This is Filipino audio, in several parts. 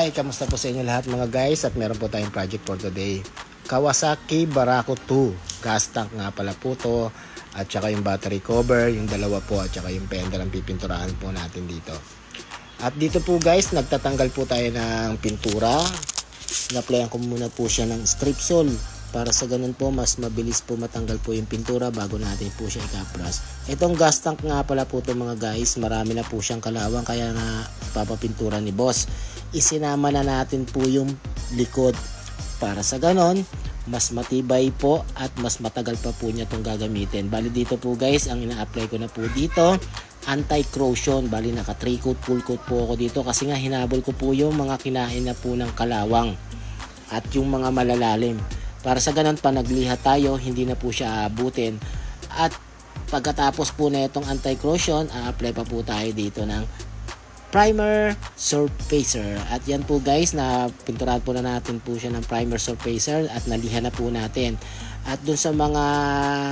Hi, kamusta po sa inyo lahat mga guys? At meron po tayong project for today. Kawasaki Barako 2. Gas tank nga pala po to. At saka yung battery cover, yung dalawa po. At saka yung fender ang pipinturahan po natin dito. At dito po guys, nagtatanggal po tayo ng pintura. Na-applyan ko muna po siya ng strip sol. Para sa ganun po, mas mabilis po matanggal po yung pintura bago natin po siya ikapras. Itong gas tank nga pala po ito mga guys, marami na po siyang kalawang kaya nga papapintura ni boss. Isinama na natin po yung likod. Para sa ganun, mas matibay po at mas matagal pa po niya itong gagamitin. Bali dito po guys, ang ina-apply ko na po dito, anti-corrosion. Bali naka 3 coat, full coat po ako dito kasi nga hinabol ko po yung mga kinain na po ng kalawang at yung mga malalalim. Para sa ganun, pa nagliha tayo, hindi na po siya aabutin. At pagkatapos po na itong anti-corrosion, a-apply pa po tayo dito ng primer surfacer. At yan po guys, na pinturahan po na natin po siya ng primer surfacer at naliha na po natin. At dun sa mga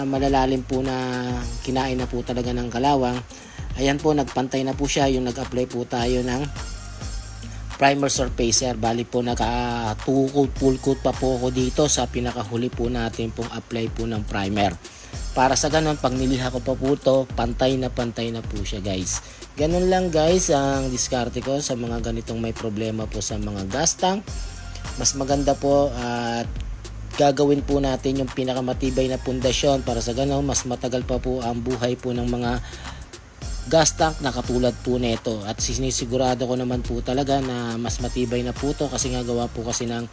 malalalim po na kinain na po talaga ng kalawang, ayan po, nagpantay na po siya. Yung nag-apply po tayo ng primer surfacer. Bali po naka 2 coat, full coat pa po ako dito sa pinakahuli po natin pong apply po ng primer. Para sa ganun, pag niliha ko pa po ito, pantay na po siya guys. Ganun lang guys ang diskarte ko sa mga ganitong may problema po sa mga gas tank. Mas maganda po at gagawin po natin yung pinakamatibay na pundasyon. Para sa ganun, mas matagal pa po ang buhay po ng mga gas tank na katulad po nito. At sinisigurado ko naman po talaga na mas matibay na po ito kasi nga gawa po kasi ng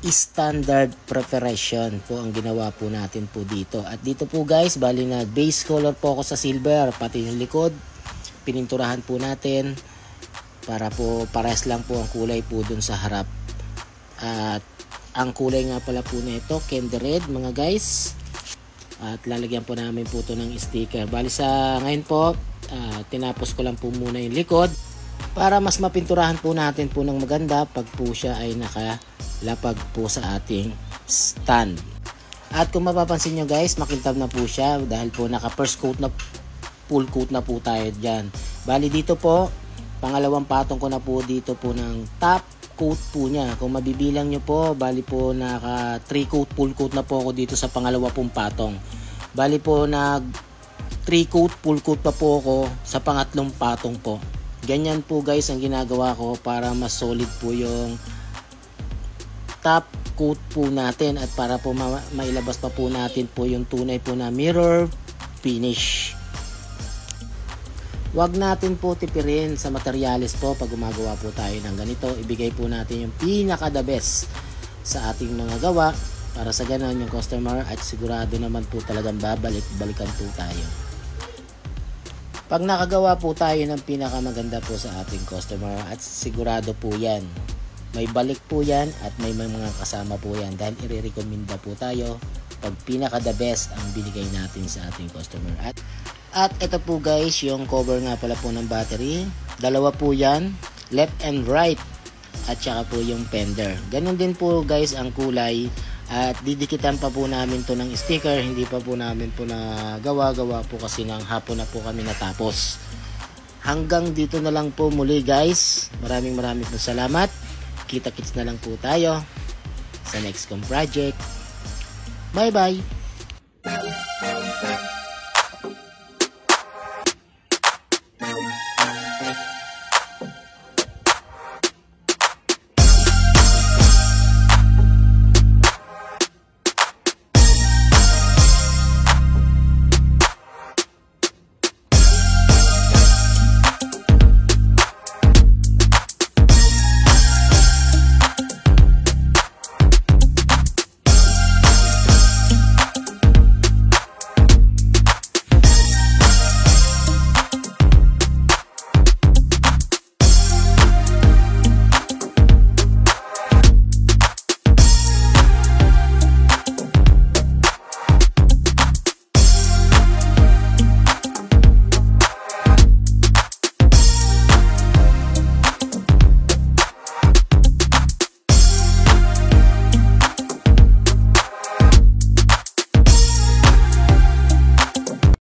standard preparation po ang ginawa po natin po dito. At dito po guys, bali na base color po ako sa silver, pati yung likod pininturahan po natin para po parehas lang po ang kulay po dun sa harap. At ang kulay nga pala po nito, candy red mga guys. At lalagyan po namin po ito ng sticker. Bali sa ngayon po, tinapos ko lang po muna yung likod para mas mapinturahan po natin po ng maganda pag po siya ay nakalapag po sa ating stand. At kung mapapansin nyo guys, makintab na po siya dahil po naka first coat na full coat na po tayo dyan. Bali dito po, pangalawang patong ko na po dito po ng top coat po niya. Kung mabibilang nyo po, bali po naka 3 coat, full coat na po ako dito sa pangalawa pong patong. Bali po nag 3 coat, full coat pa po ako sa pangatlong patong po. Ganyan po guys ang ginagawa ko para mas solid po yung top coat po natin at para po mailabas pa po natin po yung tunay po na mirror finish. Huwag natin po tipirin sa materyales po pag gumagawa po tayo ng ganito. Ibigay po natin yung pinaka the best sa ating mga gawa para sa ganon yung customer at sigurado naman po talagang balikan po tayo. Pag nakagawa po tayo ng pinakamaganda po sa ating customer at sigurado po yan, may balik po yan at may mga kasama po yan dahil i-recommenda po tayo pag pinaka the best ang binigay natin sa ating customer. At ito po guys, yung cover nga pala po ng battery. Dalawa po yan, left and right. At saka po yung fender. Ganun din po guys ang kulay. At didikitan pa po namin to ng sticker. Hindi pa po namin po gawa po kasi ng hapon na po kami natapos. Hanggang dito na lang po muli guys. Maraming po salamat. Kita-kits na lang po tayo sa next kong project. Bye bye!